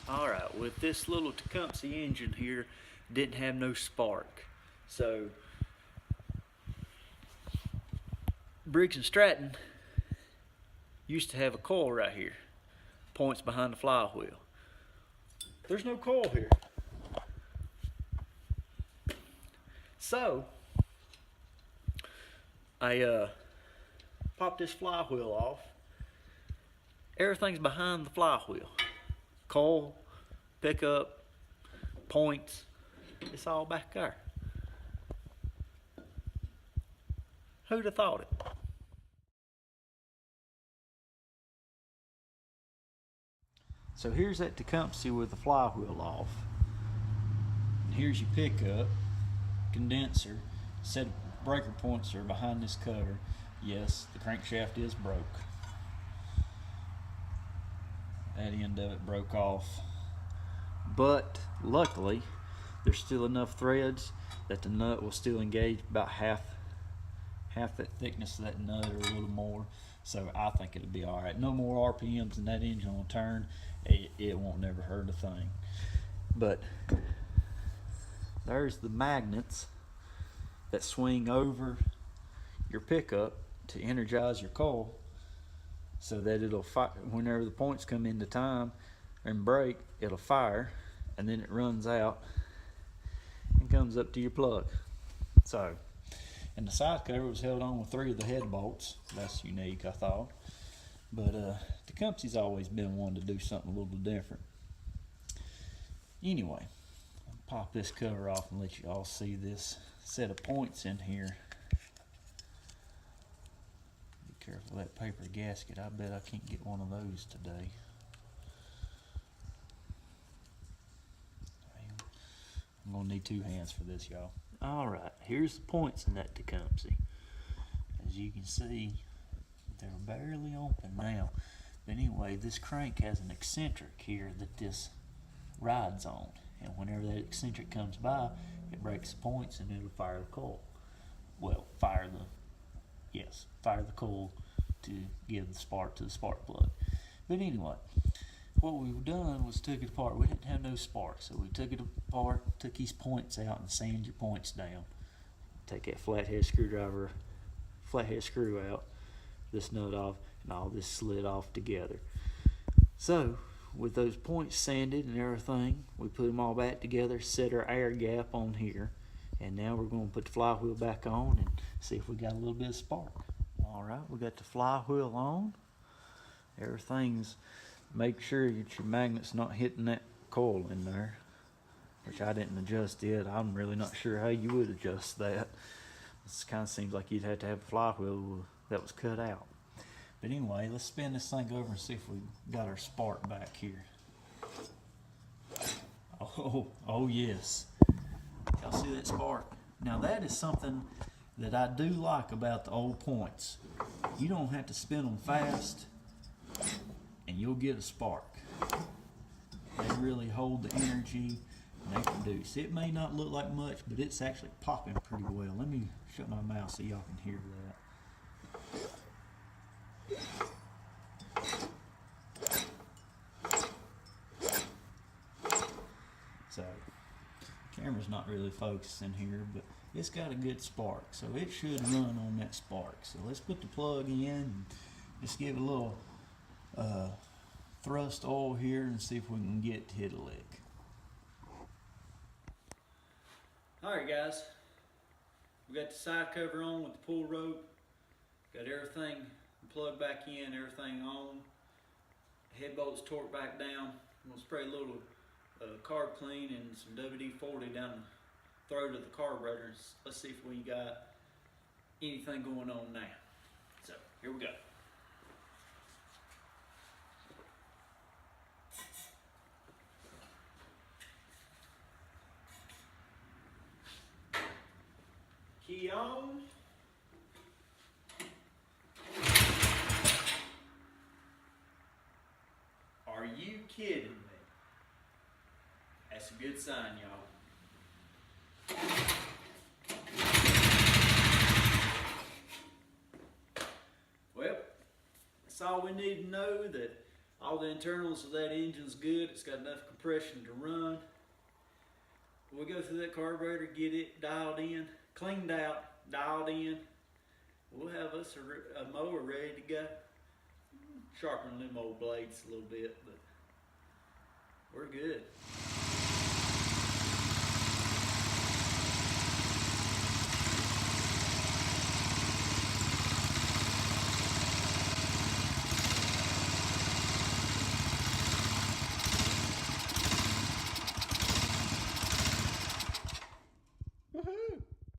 Alright, with this little Tecumseh engine here, didn't have no spark. So, Briggs and Stratton used to have a coil right here, points behind the flywheel. There's no coil here. So, I popped this flywheel off. Everything's behind the flywheel. Coil, pickup, points, it's all back there. Who'd have thought it? So here's that Tecumseh with the flywheel off. And here's your pickup, condenser, set of breaker points are behind this cover. Yes, the crankshaft is broke. That end of it broke off. But luckily, there's still enough threads that the nut will still engage about half that thickness of that nut or a little more. So I think it'll be all right. No more RPMs and that engine will turn. It won't never hurt a thing. But there's the magnets that swing over your pickup to energize your coil, so that it'll fire whenever the points come into time and break. It'll fire, and then it runs out and comes up to your plug. So, and the side cover was held on with 3 of the head bolts. That's unique, I thought. But Tecumseh's always been one to do something a little different. Anyway, I'll pop this cover off and let you all see this set of points in here. Careful of that paper gasket. I bet I can't get one of those today. I'm gonna need 2 hands for this, y'all. Alright, here's the points in that Tecumseh. As you can see, they're barely open now. But anyway, this crank has an eccentric here that this rides on. And whenever that eccentric comes by, it breaks the points and it'll fire the coil. Well, fire the coil to give the spark to the spark plug. But anyway, what we've done was took it apart. We didn't have no spark, so we took it apart, took these points out, and sand your points down. Take that flathead screw out, this nut off, and all this slid off together. So, with those points sanded and everything, we put them all back together, set our air gap on here, and now we're going to put the flywheel back on and see if we got a little bit of spark. Alright, we got the flywheel on. Everything's, make sure that your magnet's not hitting that coil in there, which I didn't adjust yet. I'm really not sure how you would adjust that. This kind of seems like you'd have to have a flywheel that was cut out. But anyway, let's spin this thing over and see if we got our spark back here. Oh yes. Y'all see that spark? Now that is something that I do like about the old points. You don't have to spin them fast and you'll get a spark. They really hold the energy and they produce. It may not look like much, but it's actually popping pretty well. Let me shut my mouth so y'all can hear that. So, camera's not really focusing here, but it's got a good spark, so it should run on that spark. So let's put the plug in and just give it a little thrust oil here and see if we can get it to hit a lick. Alright guys, we got the side cover on with the pull rope, got everything plugged back in, everything on, head bolts torqued back down. I'm going to spray a little carb clean and some WD-40 down the throat of the carburetor. Let's see if we got anything going on now. So here we go. Key on. Are you kidding me? That's a good sign, y'all. Well, that's all we need to know, that All the internals of that engine's good. It's got enough compression to run. We'll go through that carburetor, get it dialed in, cleaned out, dialed in. We'll have us a mower ready to go. Sharpen them old blades a little bit, but we're good.